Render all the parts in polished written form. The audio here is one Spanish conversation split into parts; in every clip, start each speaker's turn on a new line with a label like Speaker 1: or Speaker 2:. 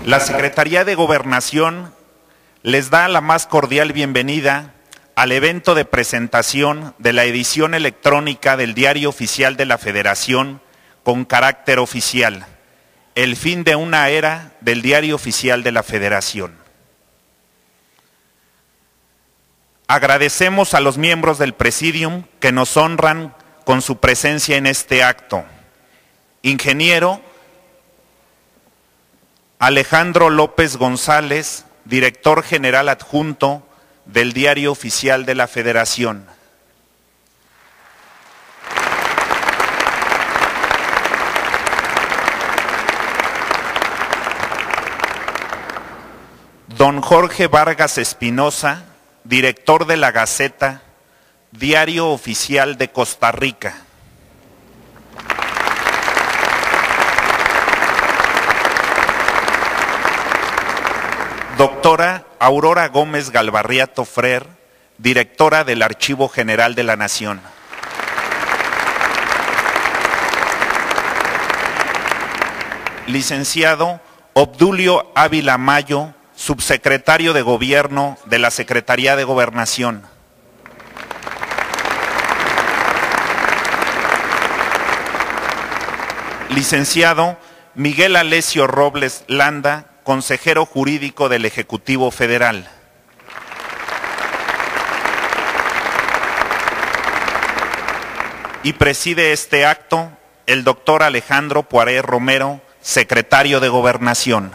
Speaker 1: La Secretaría de Gobernación les da la más cordial bienvenida al evento de presentación de la edición electrónica del Diario Oficial de la Federación con carácter oficial, el fin de una era del Diario Oficial de la Federación. Agradecemos a los miembros del Presidium que nos honran con su presencia en este acto. Ingeniero Alejandro López González, Director General Adjunto del Diario Oficial de la Federación. Don Jorge Vargas Espinosa, Director de la Gaceta, Diario Oficial de Costa Rica. Doctora Aurora Gómez Galvarriato Frer, Directora del Archivo General de la Nación. Licenciado Obdulio Ávila Mayo, Subsecretario de Gobierno de la Secretaría de Gobernación. Licenciado Miguel Alessio Robles Landa, Consejero Jurídico del Ejecutivo Federal. Y preside este acto el doctor Alejandro Poiré Romero, Secretario de Gobernación.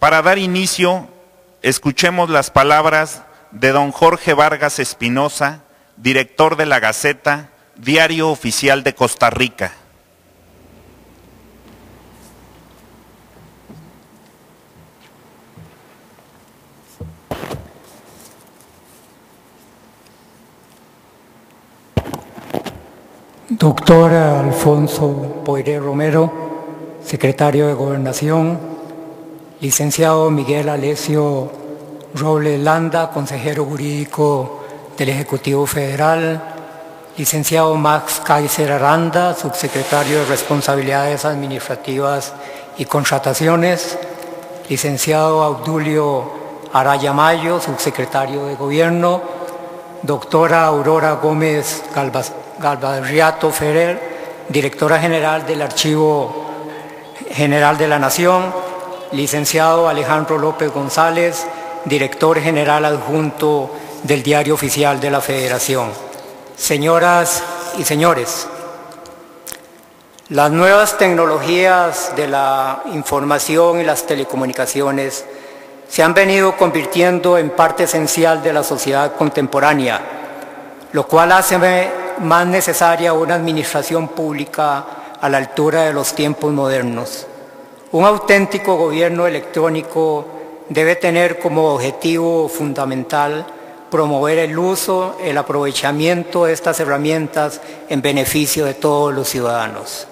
Speaker 1: Para dar inicio, escuchemos las palabras de don Jorge Vargas Espinosa, Director de la Gaceta, Diario Oficial de Costa Rica.
Speaker 2: Doctor Alfonso Poiré Romero, Secretario de Gobernación. Licenciado Miguel Alessio Robles Landa, Consejero Jurídico del Ejecutivo Federal. Licenciado Max Kaiser Aranda, Subsecretario de Responsabilidades Administrativas y Contrataciones. Licenciado Obdulio Araya Mayo, Subsecretario de Gobierno. Doctora Aurora Gómez Galvarriato Ferrer, Directora General del Archivo General de la Nación. Licenciado Alejandro López González, Director General Adjunto del Diario Oficial de la Federación. Señoras y señores, las nuevas tecnologías de la información y las telecomunicaciones se han venido convirtiendo en parte esencial de la sociedad contemporánea, lo cual hace más necesaria una administración pública a la altura de los tiempos modernos. Un auténtico gobierno electrónico debe tener como objetivo fundamental promover el uso, el aprovechamiento de estas herramientas en beneficio de todos los ciudadanos.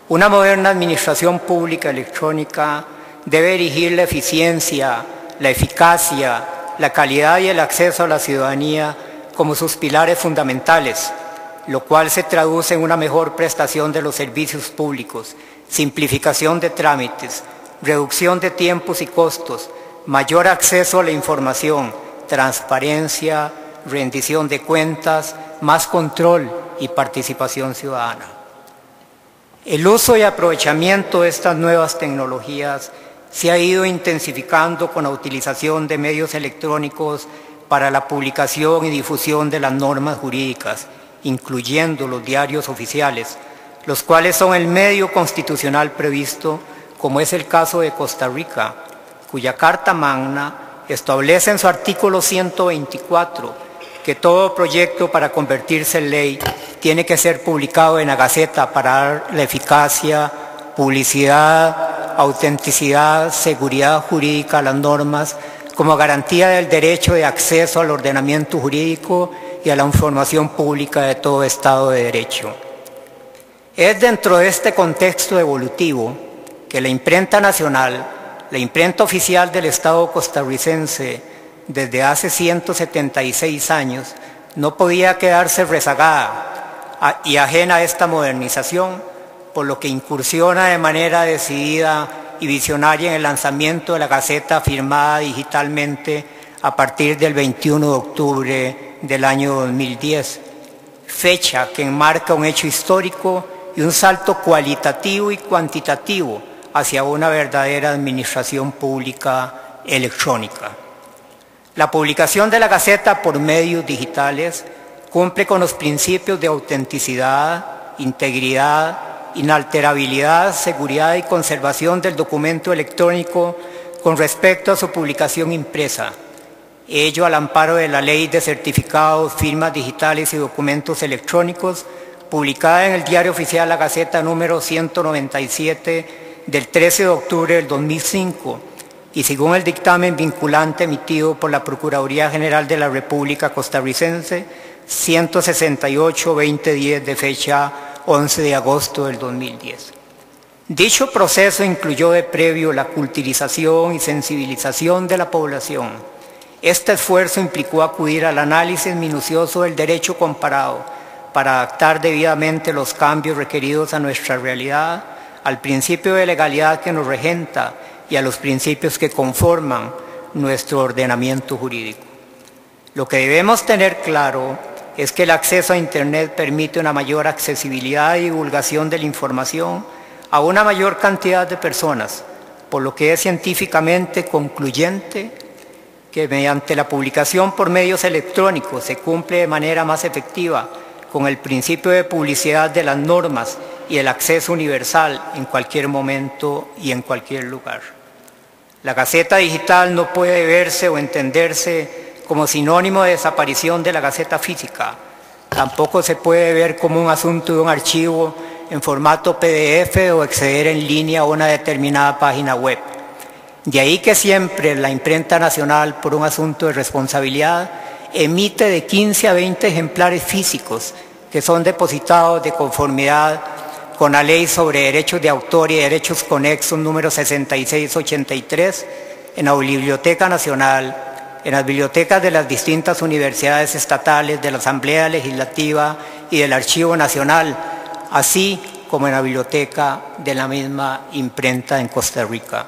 Speaker 2: Una moderna administración pública electrónica debe dirigir la eficiencia, la eficacia, la calidad y el acceso a la ciudadanía como sus pilares fundamentales, lo cual se traduce en una mejor prestación de los servicios públicos, simplificación de trámites, reducción de tiempos y costos, mayor acceso a la información, transparencia, rendición de cuentas, más control y participación ciudadana. El uso y aprovechamiento de estas nuevas tecnologías se ha ido intensificando con la utilización de medios electrónicos para la publicación y difusión de las normas jurídicas, incluyendo los diarios oficiales, los cuales son el medio constitucional previsto, como es el caso de Costa Rica, cuya Carta Magna establece en su artículo 124 que todo proyecto para convertirse en ley tiene que ser publicado en la Gaceta para dar la eficacia, publicidad, autenticidad, seguridad jurídica a las normas, como garantía del derecho de acceso al ordenamiento jurídico y a la información pública de todo Estado de Derecho. Es dentro de este contexto evolutivo que la imprenta nacional, la imprenta oficial del Estado costarricense, desde hace 176 años, no podía quedarse rezagada y ajena a esta modernización, por lo que incursiona de manera decidida y visionaria en el lanzamiento de la Gaceta firmada digitalmente a partir del 21 de octubre del año 2010, fecha que enmarca un hecho histórico y un salto cualitativo y cuantitativo hacia una verdadera administración pública electrónica. La publicación de la Gaceta por medios digitales cumple con los principios de autenticidad, integridad, inalterabilidad, seguridad y conservación del documento electrónico con respecto a su publicación impresa, ello al amparo de la Ley de Certificados, Firmas Digitales y Documentos Electrónicos, publicada en el Diario Oficial La Gaceta número 197 del 13 de octubre del 2005, y según el dictamen vinculante emitido por la Procuraduría General de la República Costarricense 168-2010 de fecha 11 de agosto del 2010. Dicho proceso incluyó de previo la culturización y sensibilización de la población. Este esfuerzo implicó acudir al análisis minucioso del derecho comparado para adaptar debidamente los cambios requeridos a nuestra realidad, al principio de legalidad que nos regenta y a los principios que conforman nuestro ordenamiento jurídico. Lo que debemos tener claro es que el acceso a Internet permite una mayor accesibilidad y divulgación de la información a una mayor cantidad de personas, por lo que es científicamente concluyente que mediante la publicación por medios electrónicos se cumple de manera más efectiva con el principio de publicidad de las normas y el acceso universal en cualquier momento y en cualquier lugar. La Gaceta digital no puede verse o entenderse como sinónimo de desaparición de la Gaceta física. Tampoco se puede ver como un asunto de un archivo en formato PDF o acceder en línea a una determinada página web. De ahí que siempre la imprenta nacional, por un asunto de responsabilidad, emite de 15 a 20 ejemplares físicos que son depositados de conformidad con la Ley sobre Derechos de Autor y Derechos Conexos número 6683 en la Biblioteca Nacional, en las bibliotecas de las distintas universidades estatales, de la Asamblea Legislativa y del Archivo Nacional, así como en la biblioteca de la misma imprenta en Costa Rica.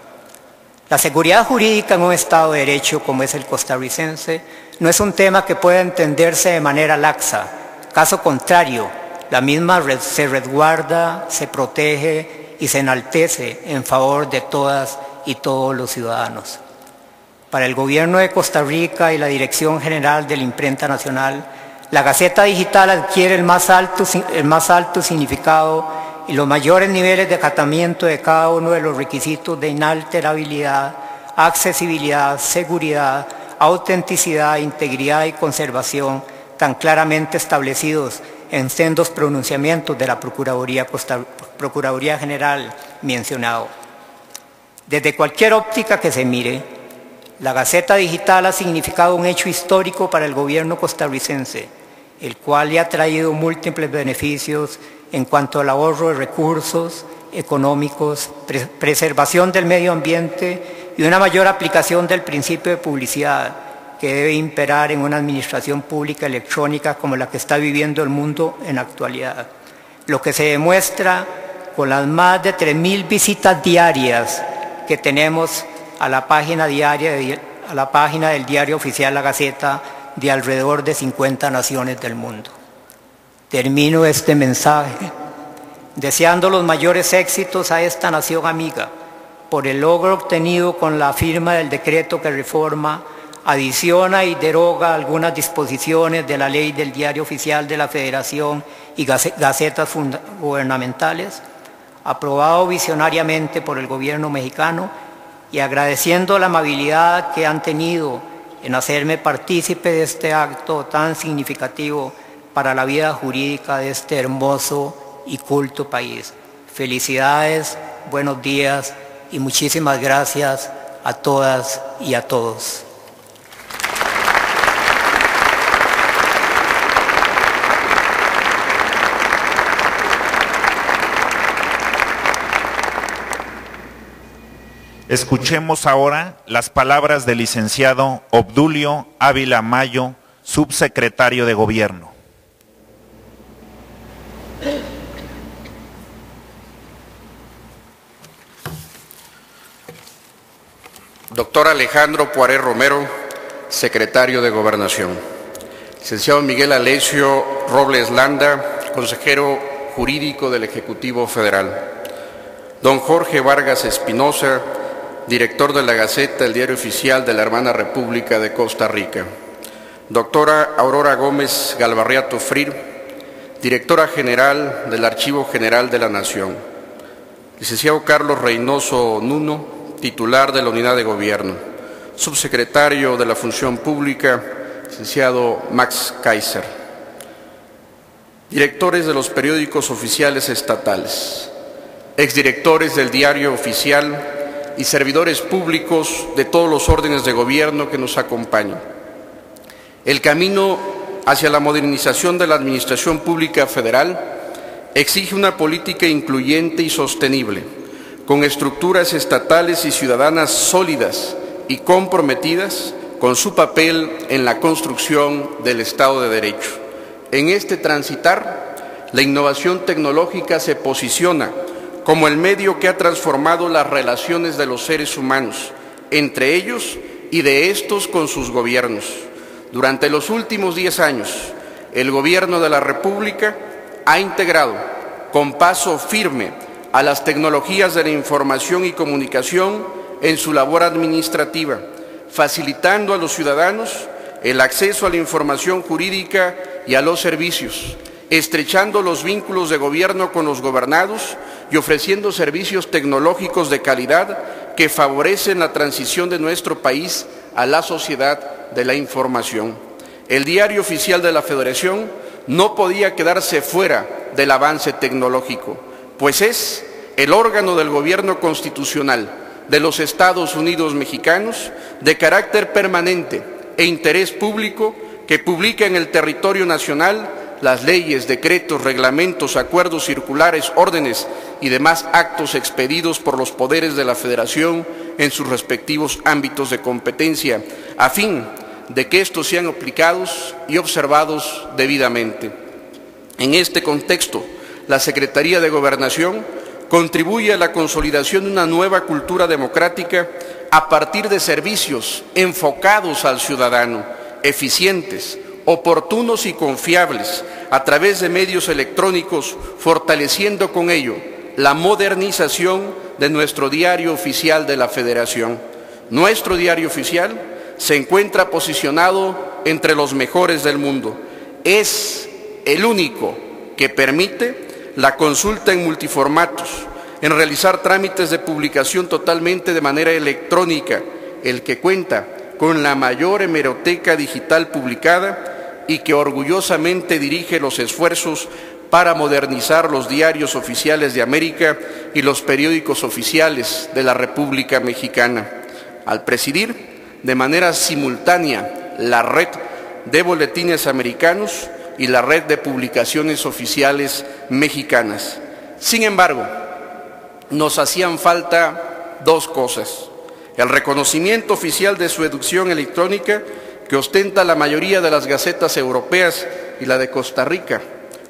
Speaker 2: La seguridad jurídica en un Estado de Derecho como es el costarricense no es un tema que pueda entenderse de manera laxa. Caso contrario, la misma se resguarda, se protege y se enaltece en favor de todas y todos los ciudadanos. Para el Gobierno de Costa Rica y la Dirección General de la Imprenta Nacional, la Gaceta Digital adquiere el más alto significado y los mayores niveles de acatamiento de cada uno de los requisitos de inalterabilidad, accesibilidad, seguridad, autenticidad, integridad y conservación tan claramente establecidos en sendos pronunciamientos de la Procuraduría General mencionado. Desde cualquier óptica que se mire, la Gaceta Digital ha significado un hecho histórico para el gobierno costarricense, el cual le ha traído múltiples beneficios en cuanto al ahorro de recursos económicos, preservación del medio ambiente y una mayor aplicación del principio de publicidad que debe imperar en una administración pública electrónica como la que está viviendo el mundo en la actualidad. Lo que se demuestra con las más de 3.000 visitas diarias que tenemos a la página del Diario Oficial La Gaceta de alrededor de 50 naciones del mundo. Termino este mensaje deseando los mayores éxitos a esta nación amiga por el logro obtenido con la firma del decreto que reforma adiciona y deroga algunas disposiciones de la Ley del Diario Oficial de la Federación y gacetas gubernamentales, aprobado visionariamente por el gobierno mexicano, y agradeciendo la amabilidad que han tenido en hacerme partícipe de este acto tan significativo para la vida jurídica de este hermoso y culto país. Felicidades, buenos días y muchísimas gracias a todas y a todos.
Speaker 1: Escuchemos ahora las palabras del licenciado Obdulio Ávila Mayo, subsecretario de Gobierno.
Speaker 3: Doctor Alejandro Poiré Romero, secretario de Gobernación. Licenciado Miguel Alessio Robles Landa, consejero jurídico del Ejecutivo Federal. Don Jorge Vargas Espinosa, director de la Gaceta, el Diario Oficial de la Hermana República de Costa Rica. Doctora Aurora Gómez Galvarriato Frir, directora general del Archivo General de la Nación. Licenciado Carlos Reynoso Nuno, titular de la Unidad de Gobierno. Subsecretario de la Función Pública, licenciado Max Kaiser. Directores de los periódicos oficiales estatales, exdirectores del Diario Oficial y servidores públicos de todos los órdenes de gobierno que nos acompañan. El camino hacia la modernización de la Administración Pública Federal exige una política incluyente y sostenible, con estructuras estatales y ciudadanas sólidas y comprometidas con su papel en la construcción del Estado de Derecho. En este transitar, la innovación tecnológica se posiciona como el medio que ha transformado las relaciones de los seres humanos, entre ellos y de estos con sus gobiernos. Durante los últimos 10 años, el Gobierno de la República ha integrado con paso firme a las tecnologías de la información y comunicación en su labor administrativa, facilitando a los ciudadanos el acceso a la información jurídica y a los servicios, estrechando los vínculos de gobierno con los gobernados y ofreciendo servicios tecnológicos de calidad que favorecen la transición de nuestro país a la sociedad de la información. El Diario Oficial de la Federación no podía quedarse fuera del avance tecnológico, pues es el órgano del gobierno constitucional de los Estados Unidos mexicanos de carácter permanente e interés público que publica en el territorio nacional las leyes, decretos, reglamentos, acuerdos circulares, órdenes y demás actos expedidos por los poderes de la Federación en sus respectivos ámbitos de competencia, a fin de que estos sean aplicados y observados debidamente. En este contexto, la Secretaría de Gobernación contribuye a la consolidación de una nueva cultura democrática a partir de servicios enfocados al ciudadano, eficientes, oportunos y confiables, a través de medios electrónicos, fortaleciendo con ello la modernización de nuestro Diario Oficial de la Federación. Nuestro Diario Oficial se encuentra posicionado entre los mejores del mundo. Es el único que permite la consulta en multiformatos, en realizar trámites de publicación totalmente de manera electrónica, el que cuenta con la mayor hemeroteca digital publicada y que orgullosamente dirige los esfuerzos para modernizar los diarios oficiales de América y los periódicos oficiales de la República Mexicana, al presidir de manera simultánea la red de boletines americanos y la red de publicaciones oficiales mexicanas. Sin embargo, nos hacían falta dos cosas: el reconocimiento oficial de su edición electrónica, que ostenta la mayoría de las gacetas europeas y la de Costa Rica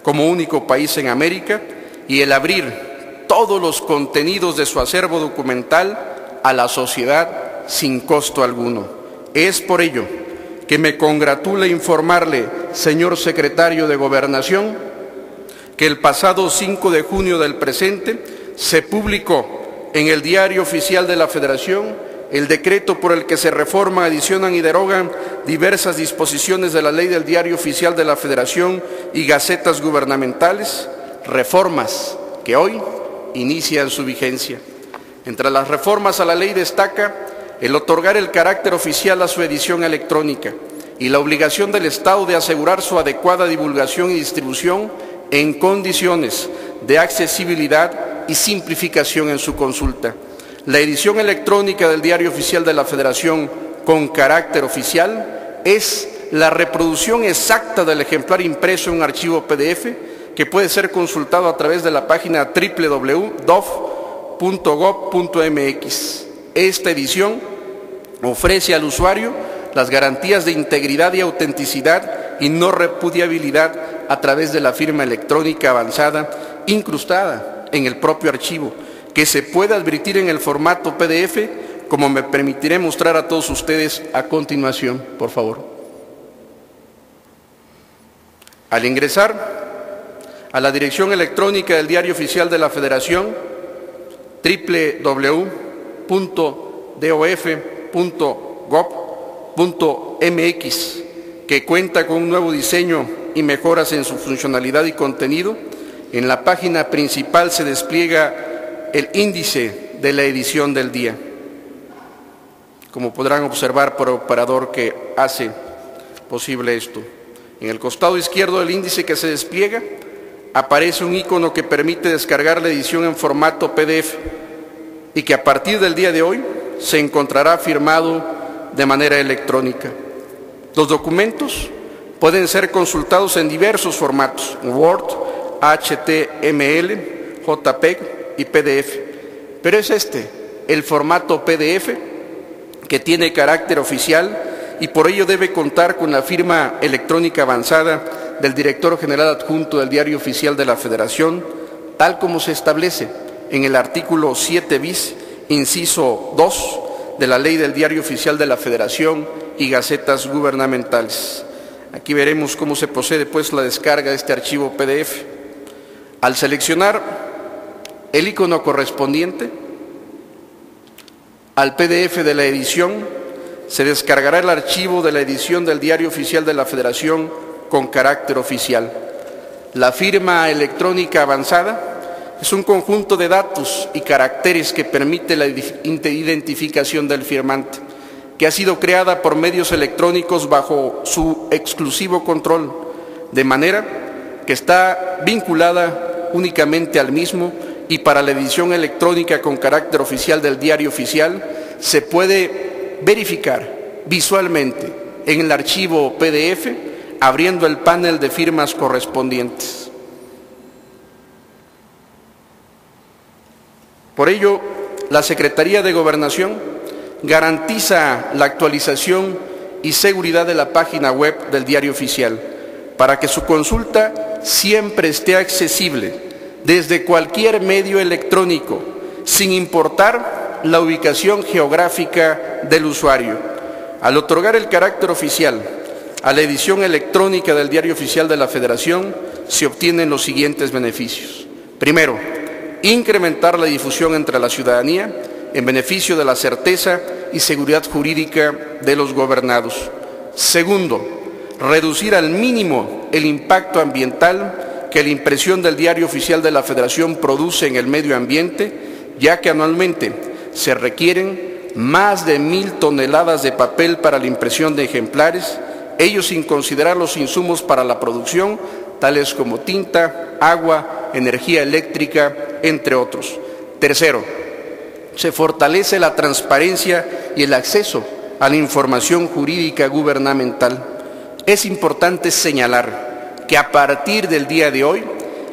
Speaker 3: como único país en América, y el abrir todos los contenidos de su acervo documental a la sociedad sin costo alguno. Es por ello que me congratula informarle, señor secretario de Gobernación, que el pasado 5 de junio del presente se publicó en el Diario Oficial de la Federación el decreto por el que se reforman, adicionan y derogan diversas disposiciones de la Ley del Diario Oficial de la Federación y gacetas gubernamentales, reformas que hoy inician su vigencia. Entre las reformas a la ley destaca el otorgar el carácter oficial a su edición electrónica y la obligación del Estado de asegurar su adecuada divulgación y distribución en condiciones de accesibilidad y simplificación en su consulta. La edición electrónica del Diario Oficial de la Federación con carácter oficial es la reproducción exacta del ejemplar impreso en un archivo PDF que puede ser consultado a través de la página www.dof.gov.mx. Esta edición ofrece al usuario las garantías de integridad y autenticidad y no repudiabilidad a través de la firma electrónica avanzada incrustada en el propio archivo, que se puede advertir en el formato PDF, como me permitiré mostrar a todos ustedes a continuación, por favor. Al ingresar a la dirección electrónica del Diario Oficial de la Federación, www.dof.gov.mx, que cuenta con un nuevo diseño y mejoras en su funcionalidad y contenido, en la página principal se despliega el índice de la edición del día. Como podrán observar por el operador que hace posible esto. En el costado izquierdo del índice que se despliega, aparece un icono que permite descargar la edición en formato PDF y que a partir del día de hoy se encontrará firmado de manera electrónica. Los documentos pueden ser consultados en diversos formatos: Word, HTML, JPEG y PDF, pero es el formato PDF que tiene carácter oficial y por ello debe contar con la firma electrónica avanzada del director general adjunto del Diario Oficial de la Federación, tal como se establece en el artículo 7 bis, inciso 2 de la Ley del Diario Oficial de la Federación y gacetas gubernamentales. Aquí veremos cómo se procede pues la descarga de este archivo PDF. Al seleccionar el icono correspondiente al PDF de la edición, se descargará el archivo de la edición del Diario Oficial de la Federación con carácter oficial. La firma electrónica avanzada es un conjunto de datos y caracteres que permite la identificación del firmante, que ha sido creada por medios electrónicos bajo su exclusivo control, de manera que está vinculada únicamente al mismo, y para la edición electrónica con carácter oficial del Diario Oficial se puede verificar visualmente en el archivo PDF abriendo el panel de firmas correspondientes. Por ello, la Secretaría de Gobernación garantiza la actualización y seguridad de la página web del Diario Oficial para que su consulta siempre esté accesible desde cualquier medio electrónico, sin importar la ubicación geográfica del usuario. Al otorgar el carácter oficial a la edición electrónica del Diario Oficial de la Federación, se obtienen los siguientes beneficios. Primero, incrementar la difusión entre la ciudadanía en beneficio de la certeza y seguridad jurídica de los gobernados. Segundo, reducir al mínimo el impacto ambiental que la impresión del Diario Oficial de la Federación produce en el medio ambiente, ya que anualmente se requieren más de 1,000 toneladas de papel para la impresión de ejemplares, ello sin considerar los insumos para la producción, tales como tinta, agua, energía eléctrica, entre otros. Tercero, se fortalece la transparencia y el acceso a la información jurídica gubernamental. Es importante señalar que a partir del día de hoy,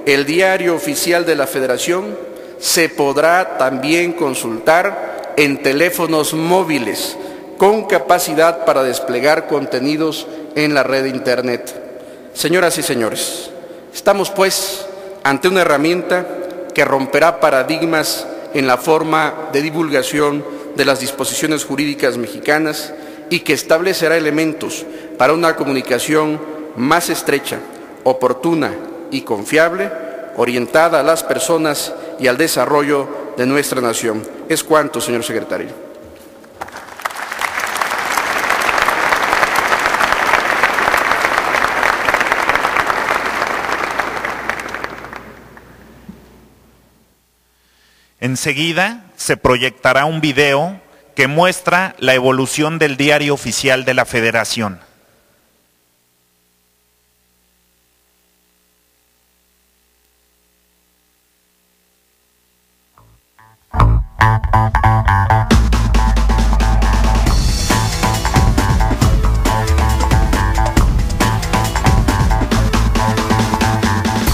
Speaker 3: el Diario Oficial de la Federación se podrá también consultar en teléfonos móviles con capacidad para desplegar contenidos en la red de Internet. Señoras y señores, estamos pues ante una herramienta que romperá paradigmas en la forma de divulgación de las disposiciones jurídicas mexicanas y que establecerá elementos para una comunicación más estrecha, oportuna y confiable, orientada a las personas y al desarrollo de nuestra nación. Es cuanto, señor secretario.
Speaker 1: Enseguida se proyectará un video que muestra la evolución del Diario Oficial de la Federación.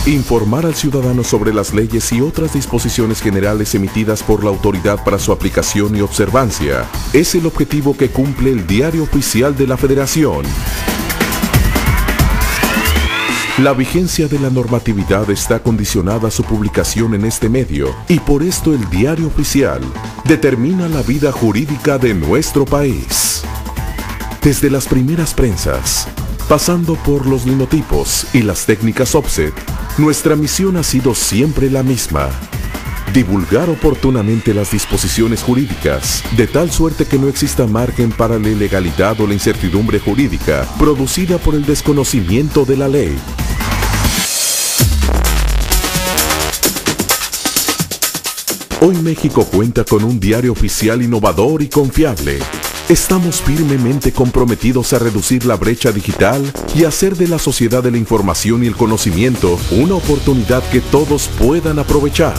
Speaker 4: Informar al ciudadano sobre las leyes y otras disposiciones generales emitidas por la autoridad para su aplicación y observancia es el objetivo que cumple el Diario Oficial de la Federación. La vigencia de la normatividad está condicionada a su publicación en este medio y por esto el Diario Oficial determina la vida jurídica de nuestro país. Desde las primeras prensas, pasando por los linotipos y las técnicas offset, nuestra misión ha sido siempre la misma: divulgar oportunamente las disposiciones jurídicas, de tal suerte que no exista margen para la ilegalidad o la incertidumbre jurídica producida por el desconocimiento de la ley. Hoy México cuenta con un diario oficial innovador y confiable. Estamos firmemente comprometidos a reducir la brecha digital y hacer de la sociedad de la información y el conocimiento una oportunidad que todos puedan aprovechar.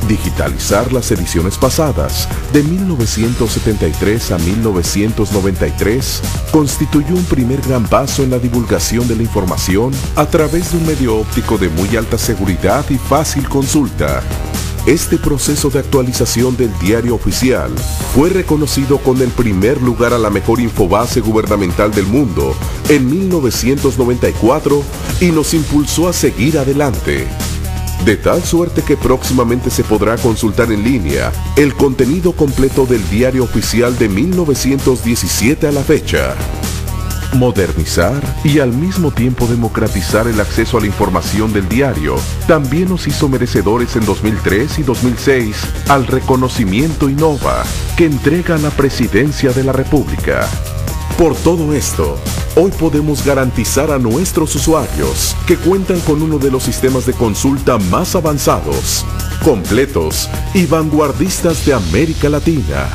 Speaker 4: Digitalizar las ediciones pasadas, de 1973 a 1993, constituyó un primer gran paso en la divulgación de la información a través de un medio óptico de muy alta seguridad y fácil consulta. Este proceso de actualización del Diario Oficial fue reconocido con el primer lugar a la mejor infobase gubernamental del mundo en 1994 y nos impulsó a seguir adelante. De tal suerte que próximamente se podrá consultar en línea el contenido completo del Diario Oficial de 1917 a la fecha. Modernizar y al mismo tiempo democratizar el acceso a la información del diario también nos hizo merecedores en 2003 y 2006 al reconocimiento Innova que entrega la Presidencia de la República. Por todo esto, hoy podemos garantizar a nuestros usuarios que cuentan con uno de los sistemas de consulta más avanzados, completos y vanguardistas de América Latina.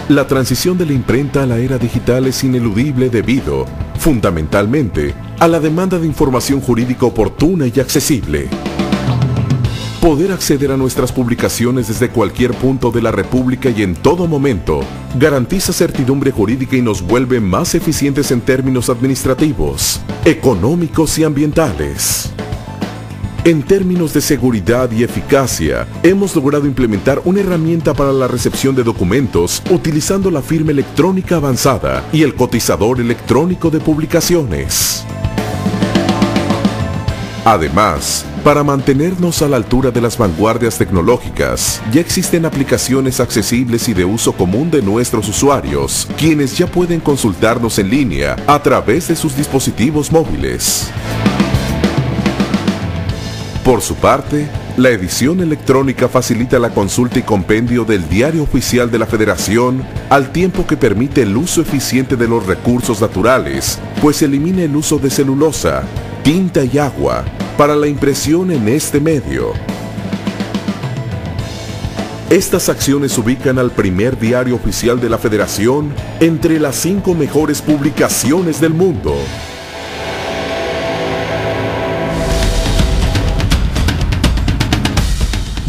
Speaker 4: La transición de la imprenta a la era digital es ineludible debido, fundamentalmente, a la demanda de información jurídica oportuna y accesible. Poder acceder a nuestras publicaciones desde cualquier punto de la República y en todo momento garantiza certidumbre jurídica y nos vuelve más eficientes en términos administrativos, económicos y ambientales. En términos de seguridad y eficacia, hemos logrado implementar una herramienta para la recepción de documentos utilizando la firma electrónica avanzada y el cotizador electrónico de publicaciones. Además, para mantenernos a la altura de las vanguardias tecnológicas, ya existen aplicaciones accesibles y de uso común de nuestros usuarios, quienes ya pueden consultarnos en línea a través de sus dispositivos móviles. Por su parte, la edición electrónica facilita la consulta y compendio del Diario Oficial de la Federación al tiempo que permite el uso eficiente de los recursos naturales, pues elimina el uso de celulosa, tinta y agua para la impresión en este medio. Estas acciones ubican al primer Diario Oficial de la Federación entre las 5 mejores publicaciones del mundo.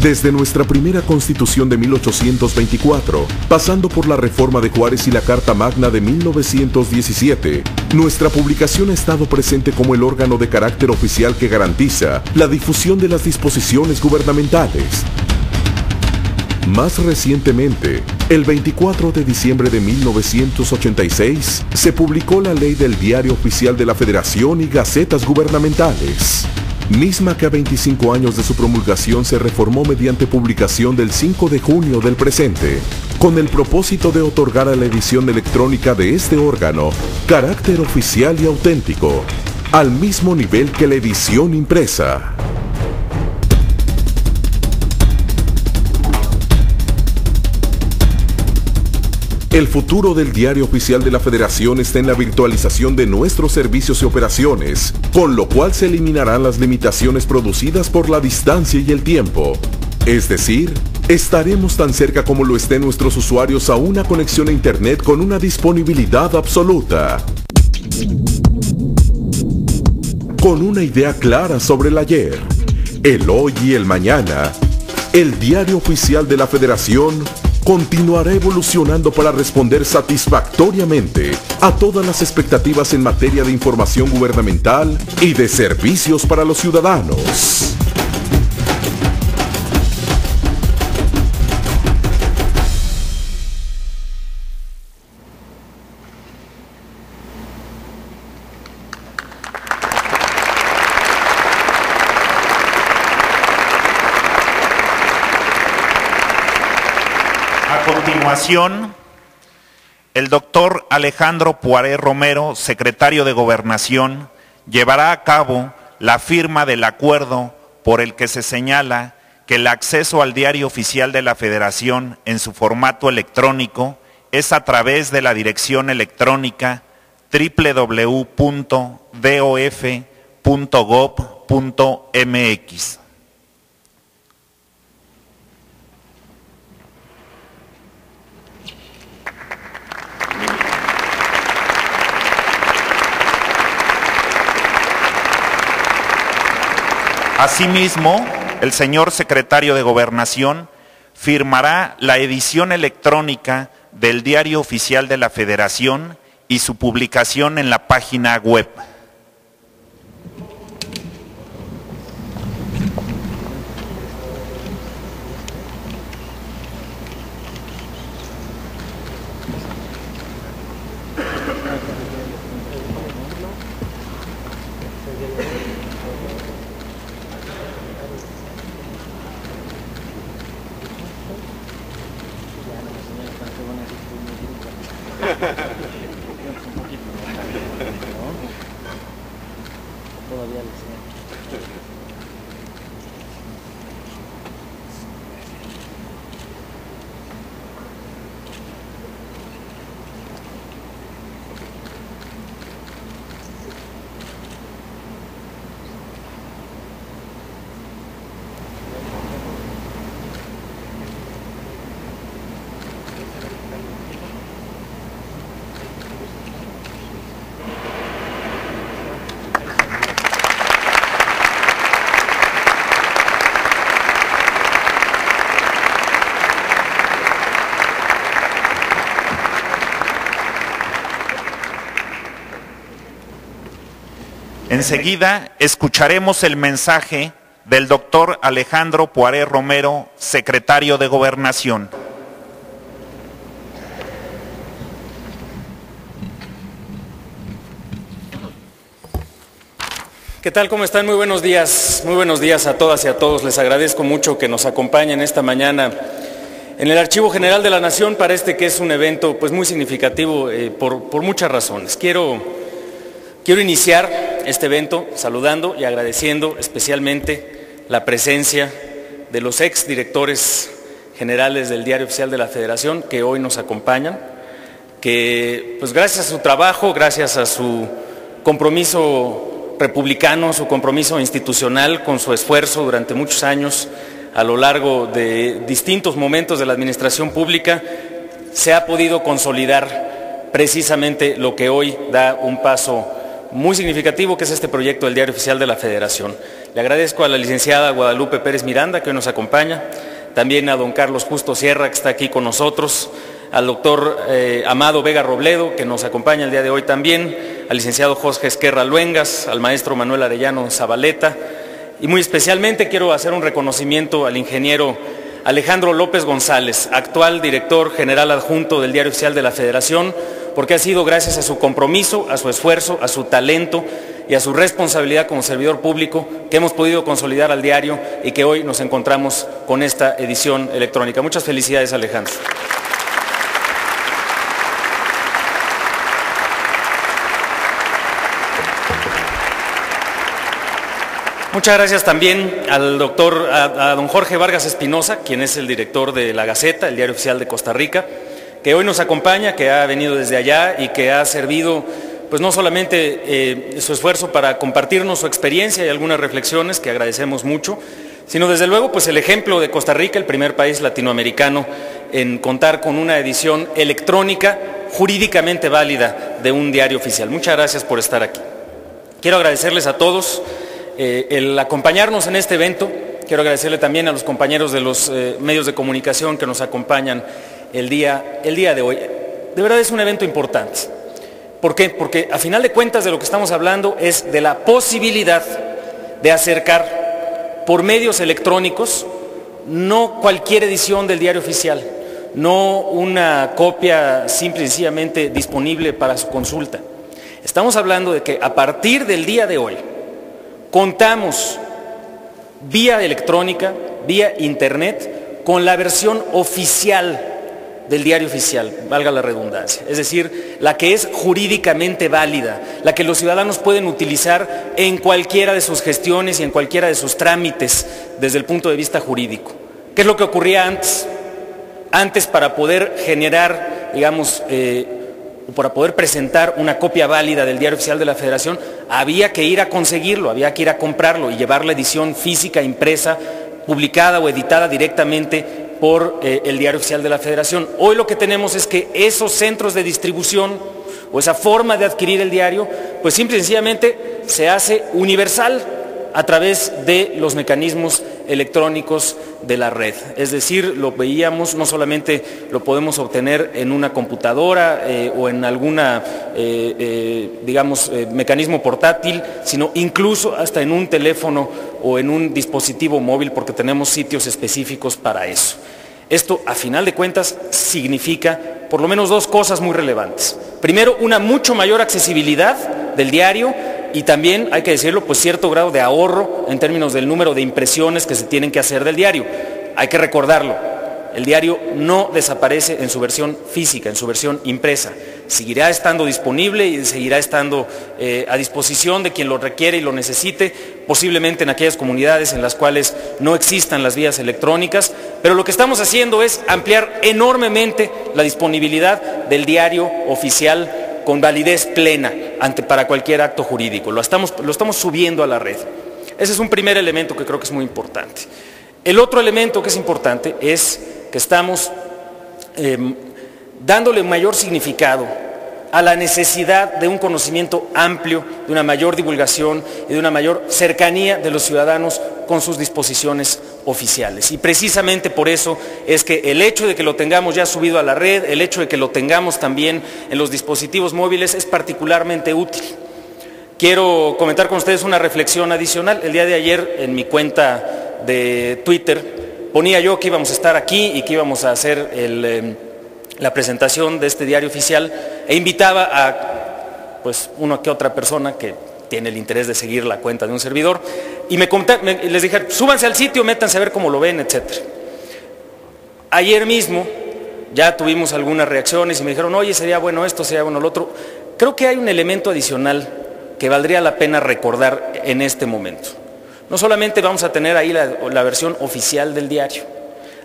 Speaker 4: Desde nuestra primera Constitución de 1824, pasando por la Reforma de Juárez y la Carta Magna de 1917, nuestra publicación ha estado presente como el órgano de carácter oficial que garantiza la difusión de las disposiciones gubernamentales. Más recientemente, el 24 de diciembre de 1986, se publicó la Ley del Diario Oficial de la Federación y Gacetas Gubernamentales, misma que a 25 años de su promulgación se reformó mediante publicación del 5 de junio del presente, con el propósito de otorgar a la edición electrónica de este órgano carácter oficial y auténtico, al mismo nivel que la edición impresa. El futuro del Diario Oficial de la Federación está en la virtualización de nuestros servicios y operaciones, con lo cual se eliminarán las limitaciones producidas por la distancia y el tiempo. Es decir, estaremos tan cerca como lo estén nuestros usuarios a una conexión a Internet con una disponibilidad absoluta. Con una idea clara sobre el ayer, el hoy y el mañana, el Diario Oficial de la Federación continuará evolucionando para responder satisfactoriamente a todas las expectativas en materia de información gubernamental y de servicios para los ciudadanos.
Speaker 1: A continuación, el doctor Alejandro Poiré Romero, secretario de Gobernación, llevará a cabo la firma del acuerdo por el que se señala que el acceso al Diario Oficial de la Federación en su formato electrónico es a través de la dirección electrónica www.dof.gov.mx. Asimismo, el señor secretario de Gobernación firmará la edición electrónica del Diario Oficial de la Federación y su publicación en la página web. Enseguida escucharemos el mensaje del doctor Alejandro Poiré Romero, secretario de Gobernación.
Speaker 5: ¿Qué tal? ¿Cómo están? Muy buenos días a todas y a todos. Les agradezco mucho que nos acompañen esta mañana en el Archivo General de la Nación para este que es un evento pues muy significativo por muchas razones. Quiero iniciar este evento saludando y agradeciendo especialmente la presencia de los exdirectores generales del Diario Oficial de la Federación que hoy nos acompañan, que pues gracias a su trabajo, gracias a su compromiso republicano, su compromiso institucional, con su esfuerzo durante muchos años a lo largo de distintos momentos de la administración pública, se ha podido consolidar precisamente lo que hoy da un paso muy significativo, que es este proyecto del Diario Oficial de la Federación. Le agradezco a la licenciada Guadalupe Pérez Miranda, que hoy nos acompaña, también a don Carlos Justo Sierra, que está aquí con nosotros, al doctor Amado Vega Robledo, que nos acompaña el día de hoy también, al licenciado Jorge Esquerra Luengas, al maestro Manuel Arellano Zabaleta, y muy especialmente quiero hacer un reconocimiento al ingeniero Alejandro López González, actual director general adjunto del Diario Oficial de la Federación, porque ha sido gracias a su compromiso, a su esfuerzo, a su talento y a su responsabilidad como servidor público que hemos podido consolidar al diario y que hoy nos encontramos con esta edición electrónica. Muchas felicidades, Alejandro. Muchas gracias también a don Jorge Vargas Espinosa, quien es el director de La Gaceta, el Diario Oficial de Costa Rica, que hoy nos acompaña, que ha venido desde allá y que ha servido pues no solamente su esfuerzo para compartirnos su experiencia y algunas reflexiones que agradecemos mucho, sino desde luego pues el ejemplo de Costa Rica, el primer país latinoamericano en contar con una edición electrónica jurídicamente válida de un diario oficial. Muchas gracias por estar aquí. Quiero agradecerles a todos el acompañarnos en este evento. Quiero agradecerle también a los compañeros de los medios de comunicación que nos acompañan el día de hoy. De verdad es un evento importante. ¿Por qué? Porque a final de cuentas de lo que estamos hablando es de la posibilidad de acercar por medios electrónicos, no cualquier edición del diario oficial, no una copia simple y sencillamente disponible para su consulta. Estamos hablando de que a partir del día de hoy contamos vía electrónica, vía internet, con la versión oficial del diario oficial, valga la redundancia, es decir, la que es jurídicamente válida, la que los ciudadanos pueden utilizar en cualquiera de sus gestiones y en cualquiera de sus trámites desde el punto de vista jurídico. ¿Qué es lo que ocurría antes? Antes, para poder generar, digamos, para poder presentar una copia válida del diario oficial de la Federación, había que ir a conseguirlo, había que ir a comprarlo y llevar la edición física, impresa, publicada o editada directamente por el diario oficial de la Federación. Hoy lo que tenemos es que esos centros de distribución o esa forma de adquirir el diario, pues simple y sencillamente se hace universal a través de los mecanismos electrónicos de la red. Es decir, lo veíamos, no solamente lo podemos obtener en una computadora o en alguna, digamos, mecanismo portátil, sino incluso hasta en un teléfono o en un dispositivo móvil, porque tenemos sitios específicos para eso. Esto, a final de cuentas, significa por lo menos dos cosas muy relevantes. Primero, una mucho mayor accesibilidad del diario y también, hay que decirlo, pues cierto grado de ahorro en términos del número de impresiones que se tienen que hacer del diario. Hay que recordarlo, el diario no desaparece en su versión física, en su versión impresa. Seguirá estando disponible y seguirá estando a disposición de quien lo requiere y lo necesite, posiblemente en aquellas comunidades en las cuales no existan las vías electrónicas, pero lo que estamos haciendo es ampliar enormemente la disponibilidad del diario oficial con validez plena para cualquier acto jurídico. Lo estamos subiendo a la red. Ese es un primer elemento que creo que es muy importante. El otro elemento que es importante es que estamos dándole mayor significado a la necesidad de un conocimiento amplio, de una mayor divulgación y de una mayor cercanía de los ciudadanos con sus disposiciones oficiales. Y precisamente por eso es que el hecho de que lo tengamos ya subido a la red, el hecho de que lo tengamos también en los dispositivos móviles es particularmente útil. Quiero comentar con ustedes una reflexión adicional. El día de ayer en mi cuenta de Twitter ponía yo que íbamos a estar aquí y que íbamos a hacer la presentación de este diario oficial e invitaba a pues una que otra persona que tiene el interés de seguir la cuenta de un servidor y les dije, súbanse al sitio, métanse a ver cómo lo ven, etc. Ayer mismo ya tuvimos algunas reacciones y me dijeron, oye, sería bueno esto, sería bueno lo otro. Creo que hay un elemento adicional que valdría la pena recordar en este momento. No solamente vamos a tener ahí la versión oficial del diario,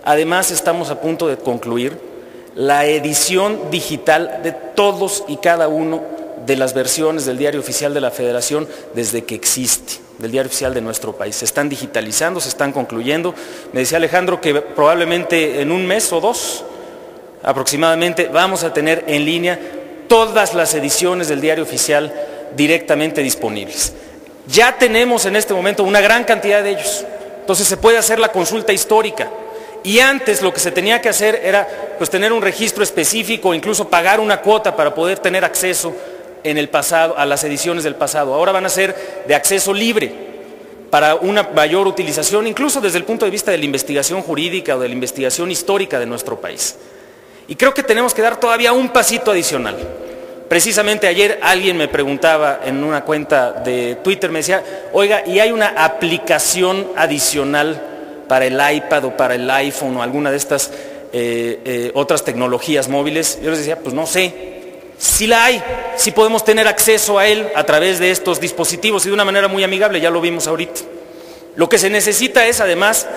Speaker 5: además estamos a punto de concluir la edición digital de todos y cada uno de las versiones del diario oficial de la Federación desde que existe, del diario oficial de nuestro país. Se están digitalizando, se están concluyendo. Me decía Alejandro que probablemente en un mes o dos aproximadamente vamos a tener en línea todas las ediciones del diario oficial directamente disponibles. Ya tenemos en este momento una gran cantidad de ellos, entonces se puede hacer la consulta histórica. Y antes lo que se tenía que hacer era pues tener un registro específico, incluso pagar una cuota para poder tener acceso en el pasado a las ediciones del pasado. Ahora van a ser de acceso libre para una mayor utilización, incluso desde el punto de vista de la investigación jurídica o de la investigación histórica de nuestro país. Y creo que tenemos que dar todavía un pasito adicional. Precisamente ayer alguien me preguntaba en una cuenta de Twitter, me decía, oiga, ¿y hay una aplicación adicional para el iPad o para el iPhone o alguna de estas otras tecnologías móviles? Yo les decía, pues no sé, sí la hay, sí podemos tener acceso a él a través de estos dispositivos y de una manera muy amigable, ya lo vimos ahorita. Lo que se necesita es además,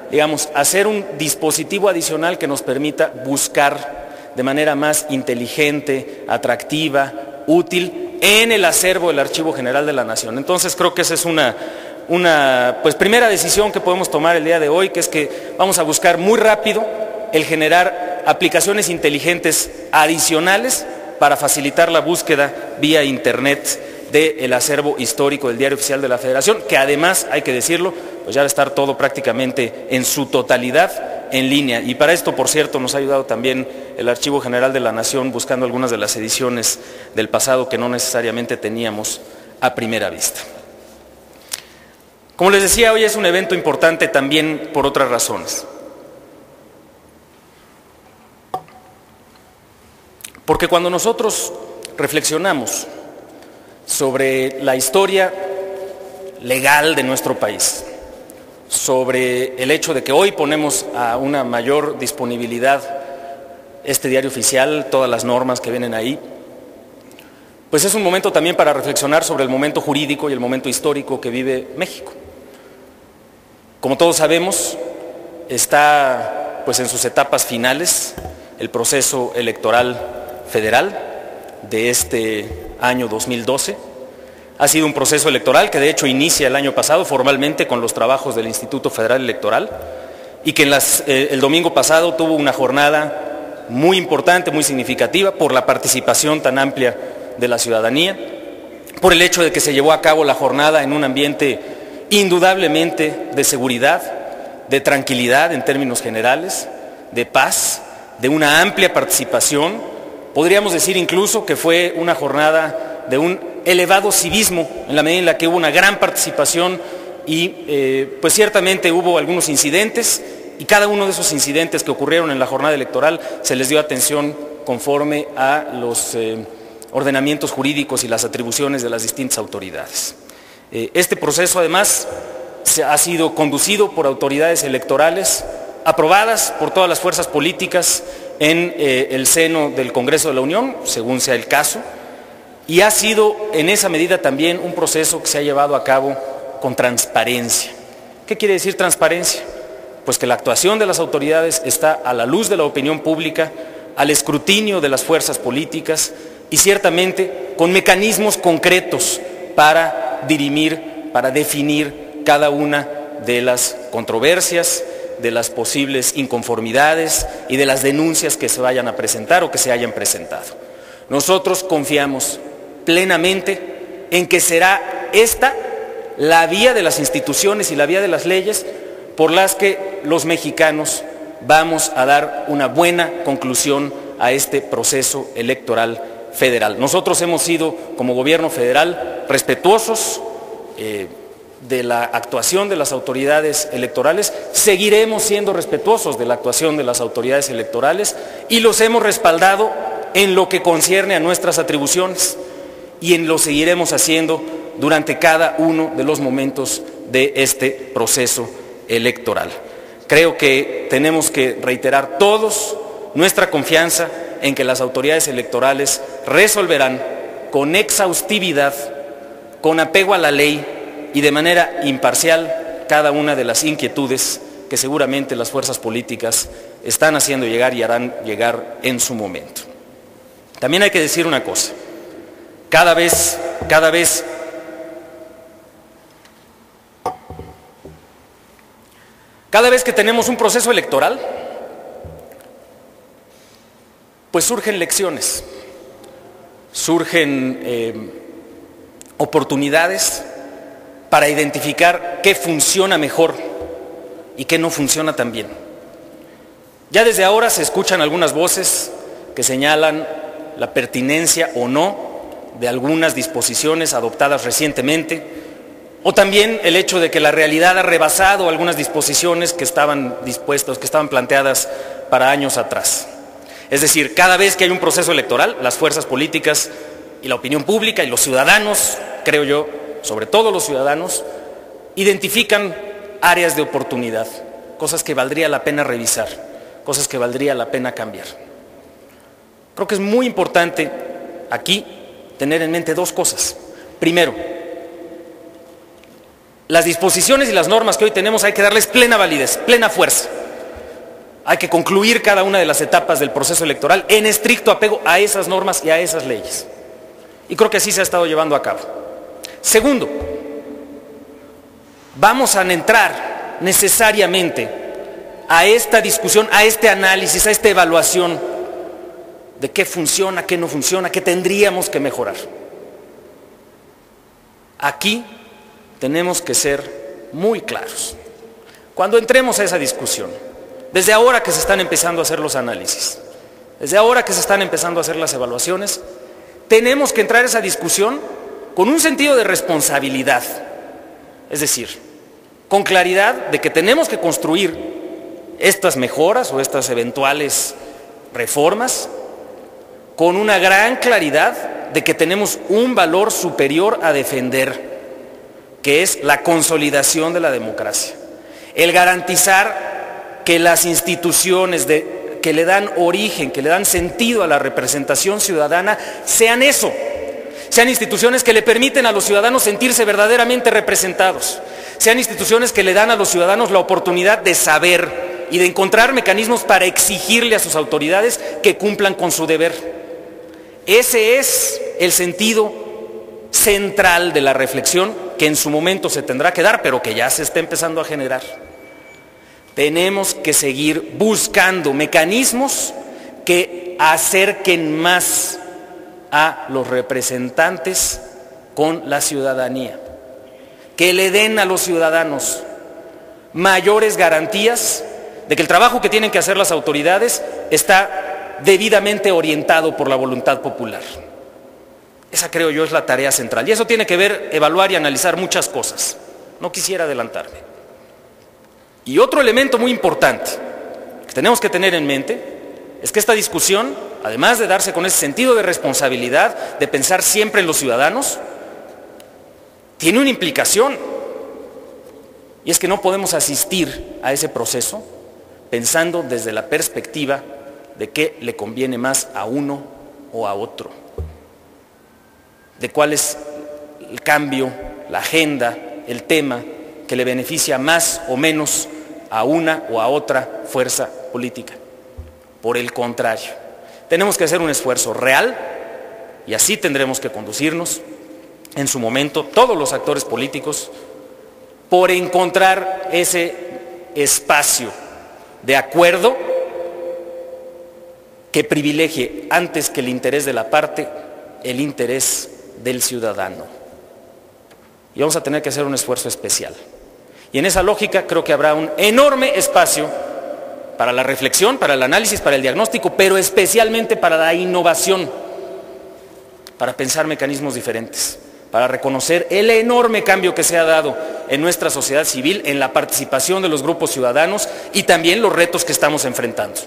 Speaker 5: digamos, hacer un dispositivo adicional que nos permita buscar de manera más inteligente, atractiva, útil en el acervo del Archivo General de la Nación. Entonces creo que esa es una primera decisión que podemos tomar el día de hoy, que es que vamos a buscar muy rápido el generar aplicaciones inteligentes adicionales para facilitar la búsqueda vía internet del acervo histórico del Diario Oficial de la Federación, que además, hay que decirlo, pues ya va a estar todo prácticamente en su totalidad en línea. Y para esto, por cierto, nos ha ayudado también el Archivo General de la Nación buscando algunas de las ediciones del pasado que no necesariamente teníamos a primera vista. Como les decía, hoy es un evento importante también por otras razones. Porque cuando nosotros reflexionamos sobre la historia legal de nuestro país, sobre el hecho de que hoy ponemos a una mayor disponibilidad este diario oficial, todas las normas que vienen ahí, pues es un momento también para reflexionar sobre el momento jurídico y el momento histórico que vive México. Como todos sabemos, está pues en sus etapas finales el proceso electoral federal de este año 2012. Ha sido un proceso electoral que de hecho inicia el año pasado formalmente con los trabajos del Instituto Federal Electoral y que el domingo pasado tuvo una jornada muy importante, muy significativa por la participación tan amplia de la ciudadanía, por el hecho de que se llevó a cabo la jornada en un ambiente indudablemente de seguridad, de tranquilidad en términos generales, de paz, de una amplia participación. Podríamos decir incluso que fue una jornada de un elevado civismo, en la medida en la que hubo una gran participación y pues ciertamente hubo algunos incidentes y cada uno de esos incidentes que ocurrieron en la jornada electoral se les dio atención conforme a los ordenamientos jurídicos y las atribuciones de las distintas autoridades. Este proceso además ha sido conducido por autoridades electorales aprobadas por todas las fuerzas políticas en el seno del Congreso de la Unión, según sea el caso, y ha sido en esa medida también un proceso que se ha llevado a cabo con transparencia. ¿Qué quiere decir transparencia? Pues que la actuación de las autoridades está a la luz de la opinión pública, al escrutinio de las fuerzas políticas y ciertamente con mecanismos concretos para dirimir, para definir cada una de las controversias, de las posibles inconformidades y de las denuncias que se vayan a presentar o que se hayan presentado. Nosotros confiamos plenamente en que será esta la vía de las instituciones y la vía de las leyes por las que los mexicanos vamos a dar una buena conclusión a este proceso electoral federal. Nosotros hemos sido, como gobierno federal, respetuosos de la actuación de las autoridades electorales, seguiremos siendo respetuosos de la actuación de las autoridades electorales y los hemos respaldado en lo que concierne a nuestras atribuciones y lo seguiremos haciendo durante cada uno de los momentos de este proceso electoral. Creo que tenemos que reiterar todos nuestra confianza en que las autoridades electorales resolverán con exhaustividad, con apego a la ley y de manera imparcial cada una de las inquietudes que seguramente las fuerzas políticas están haciendo llegar y harán llegar en su momento. También hay que decir una cosa, cada vez que tenemos un proceso electoral, pues surgen lecciones, surgen oportunidades para identificar qué funciona mejor y qué no funciona tan bien. Ya desde ahora se escuchan algunas voces que señalan la pertinencia o no de algunas disposiciones adoptadas recientemente, o también el hecho de que la realidad ha rebasado algunas disposiciones que estaban dispuestas, que estaban planteadas para años atrás. Es decir, cada vez que hay un proceso electoral, las fuerzas políticas y la opinión pública y los ciudadanos, creo yo, sobre todo los ciudadanos, identifican áreas de oportunidad, cosas que valdría la pena revisar, cosas que valdría la pena cambiar. Creo que es muy importante aquí tener en mente dos cosas. Primero, las disposiciones y las normas que hoy tenemos hay que darles plena validez, plena fuerza. Hay que concluir cada una de las etapas del proceso electoral en estricto apego a esas normas y a esas leyes. Y creo que así se ha estado llevando a cabo. Segundo, vamos a entrar necesariamente a esta discusión, a este análisis, a esta evaluación de qué funciona, qué no funciona, qué tendríamos que mejorar. Aquí tenemos que ser muy claros. Cuando entremos a esa discusión, desde ahora que se están empezando a hacer los análisis, desde ahora que se están empezando a hacer las evaluaciones, tenemos que entrar a esa discusión con un sentido de responsabilidad. Es decir, con claridad de que tenemos que construir estas mejoras o estas eventuales reformas, con una gran claridad de que tenemos un valor superior a defender, que es la consolidación de la democracia. El garantizar que las instituciones que le dan origen, que le dan sentido a la representación ciudadana, sean eso, sean instituciones que le permiten a los ciudadanos sentirse verdaderamente representados, sean instituciones que le dan a los ciudadanos la oportunidad de saber y de encontrar mecanismos para exigirle a sus autoridades que cumplan con su deber. Ese es el sentido central de la reflexión que en su momento se tendrá que dar, pero que ya se está empezando a generar. Tenemos que seguir buscando mecanismos que acerquen más a los representantes con la ciudadanía, que le den a los ciudadanos mayores garantías de que el trabajo que tienen que hacer las autoridades está debidamente orientado por la voluntad popular. Esa, creo yo, es la tarea central. Y eso tiene que ver, evaluar y analizar muchas cosas. No quisiera adelantarme. Y otro elemento muy importante que tenemos que tener en mente es que esta discusión, además de darse con ese sentido de responsabilidad, de pensar siempre en los ciudadanos, tiene una implicación. Y es que no podemos asistir a ese proceso pensando desde la perspectiva de qué le conviene más a uno o a otro, de cuál es el cambio, la agenda, el tema que le beneficia más o menos a una o a otra fuerza política. Por el contrario, tenemos que hacer un esfuerzo real y así tendremos que conducirnos en su momento todos los actores políticos por encontrar ese espacio de acuerdo que privilegie antes que el interés de la parte, el interés del ciudadano. Y vamos a tener que hacer un esfuerzo especial. Y en esa lógica creo que habrá un enorme espacio para la reflexión, para el análisis, para el diagnóstico, pero especialmente para la innovación, para pensar mecanismos diferentes, para reconocer el enorme cambio que se ha dado en nuestra sociedad civil, en la participación de los grupos ciudadanos y también los retos que estamos enfrentando.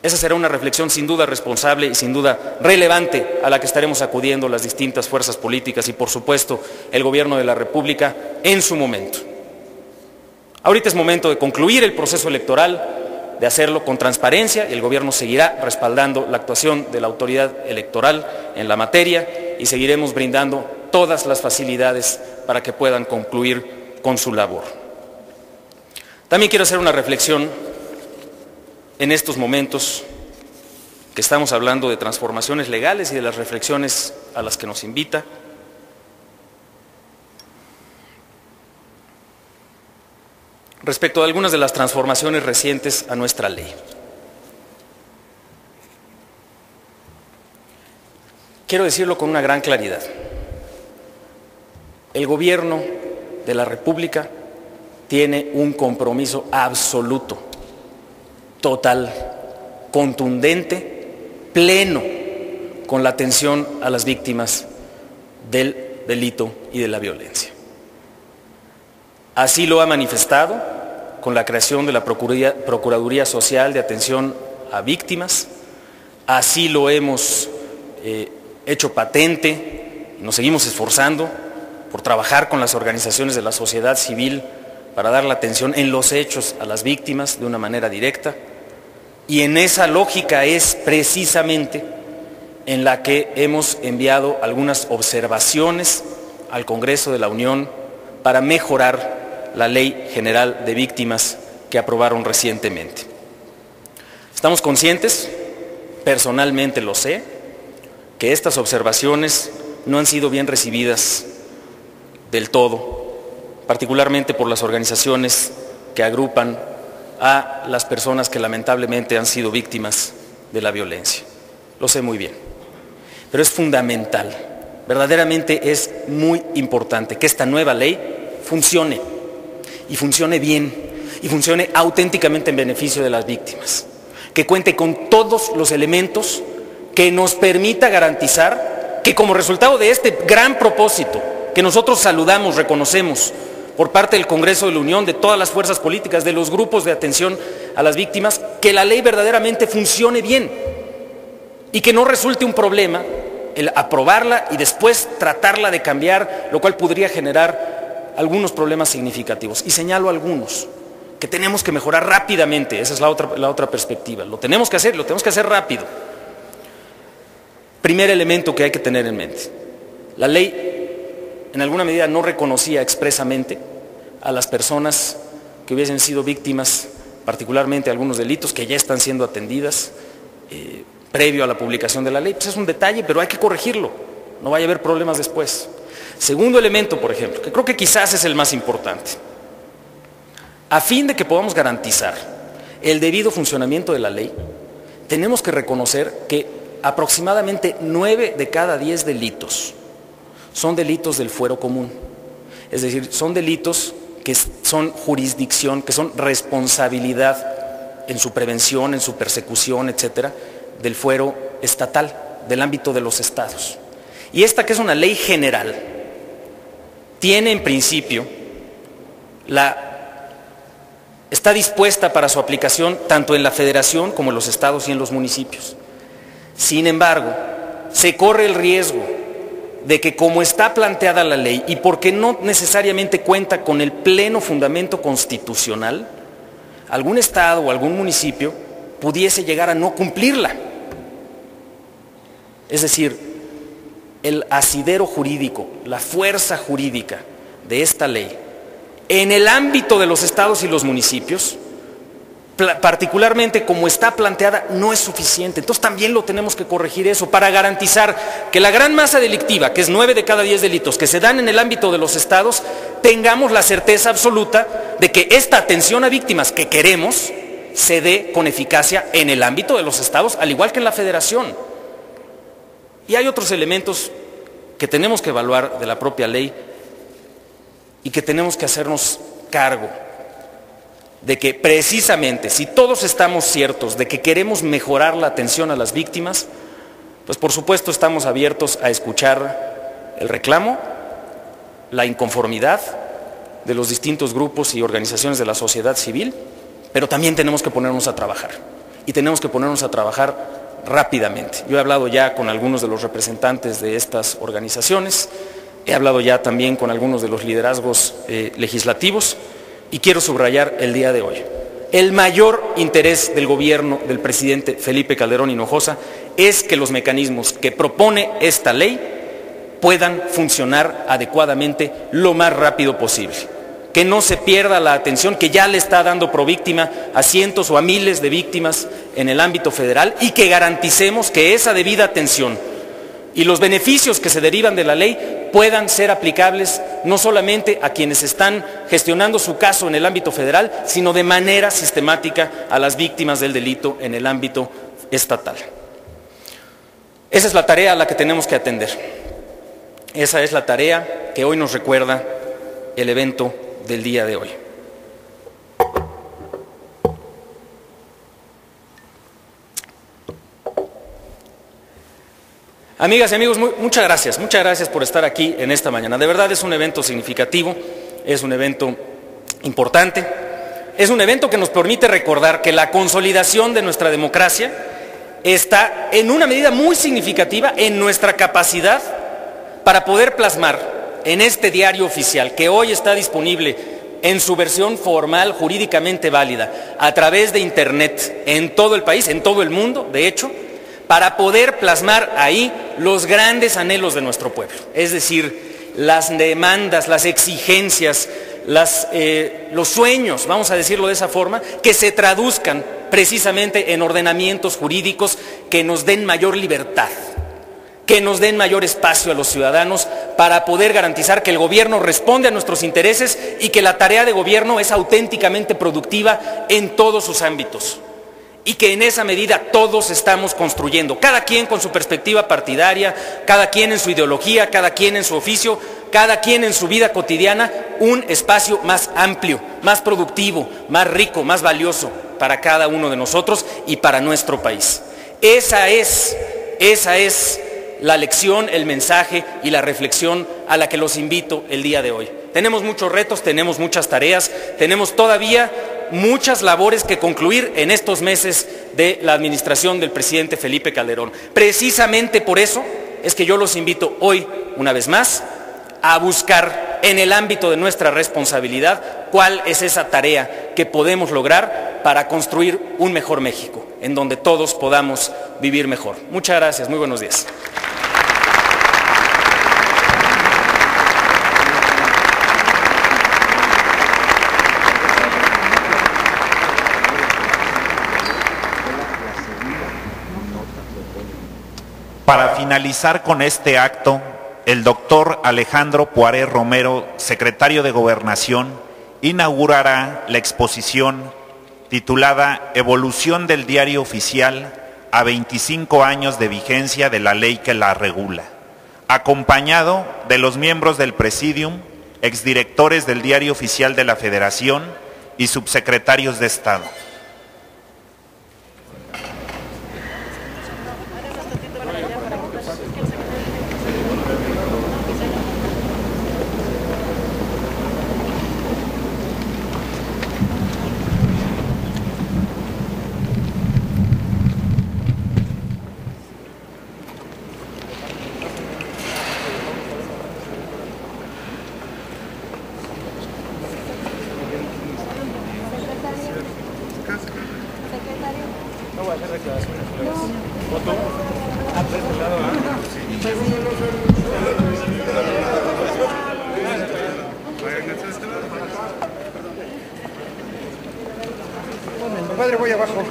Speaker 5: Esa será una reflexión sin duda responsable y sin duda relevante a la que estaremos acudiendo las distintas fuerzas políticas y, por supuesto, el Gobierno de la República en su momento. Ahorita es momento de concluir el proceso electoral, de hacerlo con transparencia y el Gobierno seguirá respaldando la actuación de la autoridad electoral en la materia y seguiremos brindando todas las facilidades para que puedan concluir con su labor. También quiero hacer una reflexión en estos momentos que estamos hablando de transformaciones legales y de las reflexiones a las que nos invita. Respecto a algunas de las transformaciones recientes a nuestra ley. Quiero decirlo con una gran claridad. El Gobierno de la República tiene un compromiso absoluto, total, contundente, pleno, con la atención a las víctimas del delito y de la violencia. Así lo ha manifestado con la creación de la Procuraduría Social de Atención a Víctimas, así lo hemos hecho patente y nos seguimos esforzando por trabajar con las organizaciones de la sociedad civil para dar la atención en los hechos a las víctimas de una manera directa. Y en esa lógica es precisamente en la que hemos enviado algunas observaciones al Congreso de la Unión para mejorar la Ley General de Víctimas que aprobaron recientemente. Estamos conscientes, personalmente lo sé, que estas observaciones no han sido bien recibidas del todo, particularmente por las organizaciones que agrupan a las personas que lamentablemente han sido víctimas de la violencia. Lo sé muy bien, pero es fundamental, verdaderamente es muy importante que esta nueva ley funcione, y funcione bien, y funcione auténticamente en beneficio de las víctimas, que cuente con todos los elementos que nos permita garantizar que como resultado de este gran propósito que nosotros saludamos, reconocemos por parte del Congreso de la Unión, de todas las fuerzas políticas, de los grupos de atención a las víctimas, que la ley verdaderamente funcione bien y que no resulte un problema el aprobarla y después tratarla de cambiar, lo cual podría generar algunos problemas significativos. Y señalo algunos que tenemos que mejorar rápidamente. Esa es la otra perspectiva. Lo tenemos que hacer rápido. Primer elemento que hay que tener en mente. La ley en alguna medida no reconocía expresamente a las personas que hubiesen sido víctimas, particularmente algunos delitos que ya están siendo atendidas previo a la publicación de la ley. Pues es un detalle, pero hay que corregirlo, no vaya a haber problemas después. Segundo elemento, por ejemplo, que creo que quizás es el más importante. A fin de que podamos garantizar el debido funcionamiento de la ley, tenemos que reconocer que aproximadamente 9 de cada 10 delitos son delitos del fuero común. Es decir, son delitos que son jurisdicción, que son responsabilidad en su prevención, en su persecución, etcétera, del fuero estatal, del ámbito de los estados. Y esta, que es una ley general, tiene en principio está dispuesta para su aplicación tanto en la federación como en los estados y en los municipios. Sin embargo, se corre el riesgo de que, como está planteada la ley y porque no necesariamente cuenta con el pleno fundamento constitucional, algún estado o algún municipio pudiese llegar a no cumplirla. Es decir, el asidero jurídico, la fuerza jurídica de esta ley en el ámbito de los estados y los municipios, particularmente como está planteada, no es suficiente. Entonces también lo tenemos que corregir eso para garantizar que la gran masa delictiva, que es 9 de cada 10 delitos que se dan en el ámbito de los estados, tengamos la certeza absoluta de que esta atención a víctimas que queremos se dé con eficacia en el ámbito de los estados, al igual que en la federación. Y hay otros elementos que tenemos que evaluar de la propia ley y que tenemos que hacernos cargo de que precisamente si todos estamos ciertos de que queremos mejorar la atención a las víctimas, pues por supuesto estamos abiertos a escuchar el reclamo, la inconformidad de los distintos grupos y organizaciones de la sociedad civil, pero también tenemos que ponernos a trabajar, y tenemos que ponernos a trabajar rápidamente. Yo he hablado ya con algunos de los representantes de estas organizaciones, he hablado ya también con algunos de los liderazgos legislativos, y quiero subrayar el día de hoy: el mayor interés del gobierno del presidente Felipe Calderón Hinojosa es que los mecanismos que propone esta ley puedan funcionar adecuadamente lo más rápido posible. Que no se pierda la atención que ya le está dando Províctima a cientos o a miles de víctimas en el ámbito federal, y que garanticemos que esa debida atención y los beneficios que se derivan de la ley puedan ser aplicables no solamente a quienes están gestionando su caso en el ámbito federal, sino de manera sistemática a las víctimas del delito en el ámbito estatal. Esa es la tarea a la que tenemos que atender. Esa es la tarea que hoy nos recuerda el evento del día de hoy. Amigas y amigos, muchas gracias por estar aquí en esta mañana. De verdad es un evento significativo, es un evento importante, es un evento que nos permite recordar que la consolidación de nuestra democracia está en una medida muy significativa en nuestra capacidad para poder plasmar en este diario oficial, que hoy está disponible en su versión formal, jurídicamente válida, a través de Internet, en todo el país, en todo el mundo, de hecho, para poder plasmar ahí los grandes anhelos de nuestro pueblo, es decir, las demandas, las exigencias, los sueños, vamos a decirlo de esa forma, que se traduzcan precisamente en ordenamientos jurídicos que nos den mayor libertad, que nos den mayor espacio a los ciudadanos para poder garantizar que el gobierno responde a nuestros intereses y que la tarea de gobierno es auténticamente productiva en todos sus ámbitos. Y que en esa medida todos estamos construyendo, cada quien con su perspectiva partidaria, cada quien en su ideología, cada quien en su oficio, cada quien en su vida cotidiana, un espacio más amplio, más productivo, más rico, más valioso para cada uno de nosotros y para nuestro país. Esa es la lección, el mensaje y la reflexión a la que los invito el día de hoy. Tenemos muchos retos, tenemos muchas tareas, tenemos todavía muchas labores que concluir en estos meses de la administración del presidente Felipe Calderón. Precisamente por eso es que yo los invito hoy, una vez más, a buscar en el ámbito de nuestra responsabilidad cuál es esa tarea que podemos lograr para construir un mejor México, en donde todos podamos vivir mejor. Muchas gracias, muy buenos días.
Speaker 1: Para finalizar con este acto, el doctor Alejandro Poiré Romero, secretario de Gobernación, inaugurará la exposición titulada Evolución del Diario Oficial a 25 años de vigencia de la ley que la regula, acompañado de los miembros del Presidium, exdirectores del Diario Oficial de la Federación y subsecretarios de Estado.
Speaker 6: Padre, voy abajo.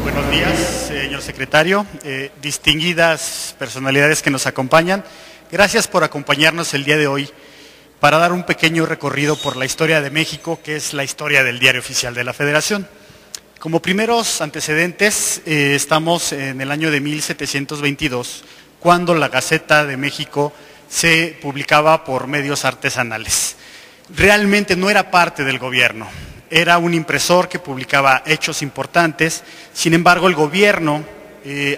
Speaker 7: Buenos días, señor secretario, distinguidas personalidades que nos acompañan. Gracias por acompañarnos el día de hoy para dar un pequeño recorrido por la historia de México, que es la historia del Diario Oficial de la Federación. Como primeros antecedentes, estamos en el año de 1722, cuando la Gaceta de México se publicaba por medios artesanales. Realmente no era parte del gobierno, era un impresor que publicaba hechos importantes. Sin embargo, el gobierno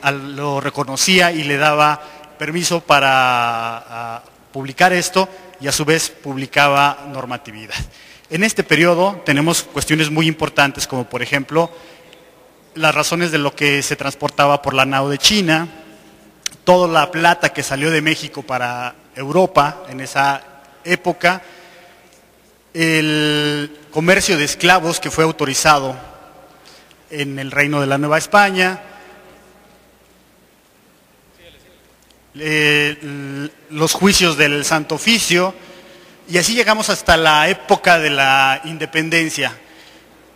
Speaker 7: lo reconocía y le daba permiso para publicar esto, y a su vez publicaba normatividad. En este periodo tenemos cuestiones muy importantes, como por ejemplo las razones de lo que se transportaba por la nao de China, toda la plata que salió de México para Europa en esa época, el comercio de esclavos que fue autorizado en el Reino de la Nueva España, los juicios del Santo Oficio, y así llegamos hasta la época de la independencia,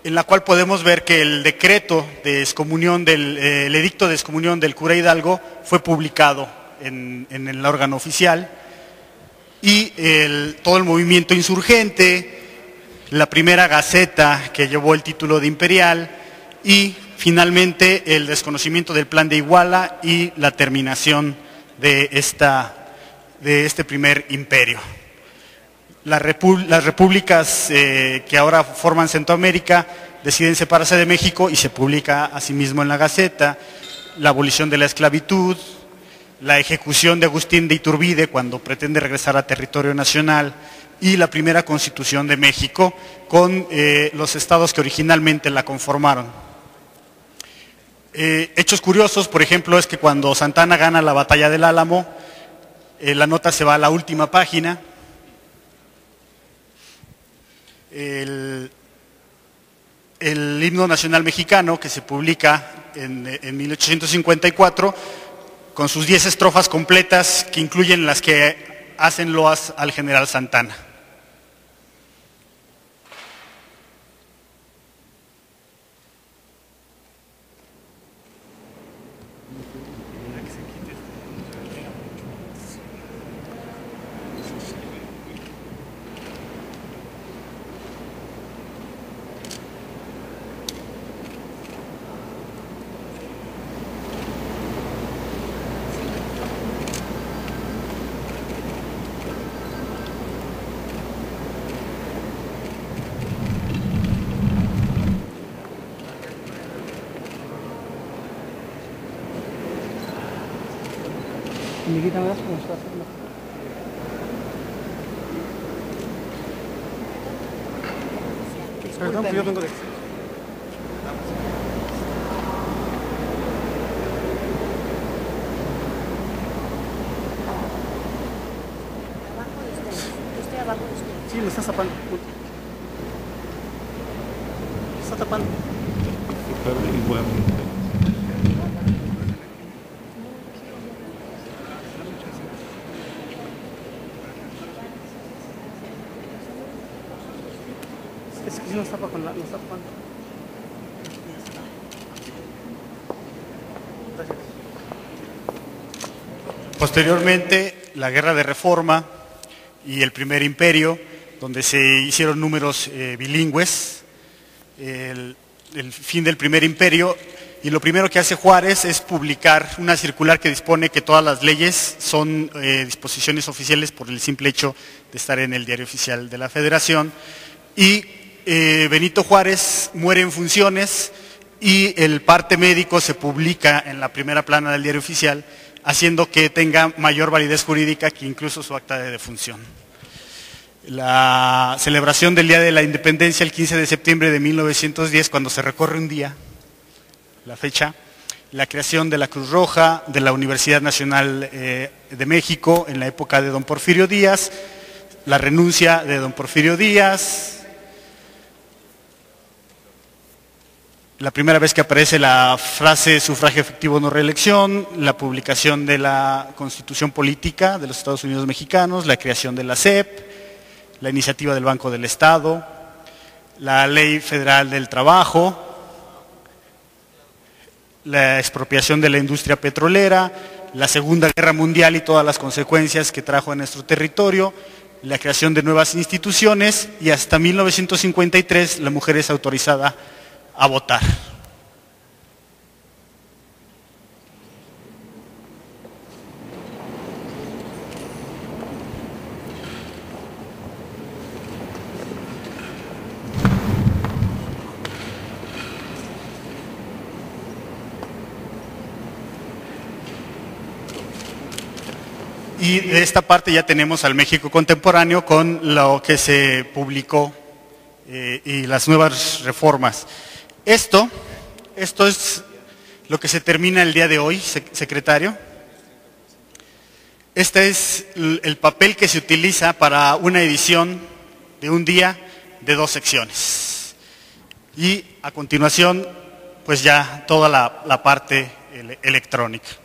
Speaker 7: en la cual podemos ver que el decreto de excomunión, el edicto de excomunión del cura Hidalgo fue publicado en el órgano oficial, y todo el movimiento insurgente, la primera Gaceta que llevó el título de imperial, y finalmente el desconocimiento del Plan de Iguala y la terminación de este primer imperio. Las repúblicas que ahora forman Centroamérica deciden separarse de México y se publica asimismo en la Gaceta la abolición de la esclavitud, la ejecución de Agustín de Iturbide cuando pretende regresar a territorio nacional y la primera Constitución de México con los estados que originalmente la conformaron. Hechos curiosos, por ejemplo, es que cuando Santa Anna gana la batalla del Álamo, la nota se va a la última página. El himno nacional mexicano, que se publica en 1854, con sus 10 estrofas completas, que incluyen las que hacen loas al general Santa Anna.
Speaker 6: Amiguita, ¿me das cómo está haciendo? Perdón, pues yo vengo de...
Speaker 8: Estoy abajo de usted.
Speaker 6: Sí, me está tapando. Me está tapando. Es que si nos tapa con la... Nos tapa con... Gracias.
Speaker 7: Posteriormente, la Guerra de Reforma y el Primer Imperio, donde se hicieron números bilingües, el fin del Primer Imperio, y lo primero que hace Juárez es publicar una circular que dispone que todas las leyes son disposiciones oficiales por el simple hecho de estar en el Diario Oficial de la Federación, y Benito Juárez muere en funciones y el parte médico se publica en la primera plana del Diario Oficial, haciendo que tenga mayor validez jurídica que incluso su acta de defunción. La celebración del Día de la Independencia, el 15 de septiembre de 1910, cuando se recorre un día, la fecha, la creación de la Cruz Roja, de la Universidad Nacional de México en la época de don Porfirio Díaz, la renuncia de don Porfirio Díaz, la primera vez que aparece la frase sufragio efectivo no reelección, la publicación de la Constitución Política de los Estados Unidos Mexicanos, la creación de la SEP, la iniciativa del Banco del Estado, la Ley Federal del Trabajo, la expropiación de la industria petrolera, la Segunda Guerra Mundial y todas las consecuencias que trajo en nuestro territorio, la creación de nuevas instituciones, y hasta 1953 la mujer es autorizada a votar. Y de esta parte ya tenemos al México contemporáneo con lo que se publicó y las nuevas reformas. Esto es lo que se termina el día de hoy, secretario. Este es el papel que se utiliza para una edición de un día de 2 secciones. Y a continuación, pues ya toda la parte electrónica.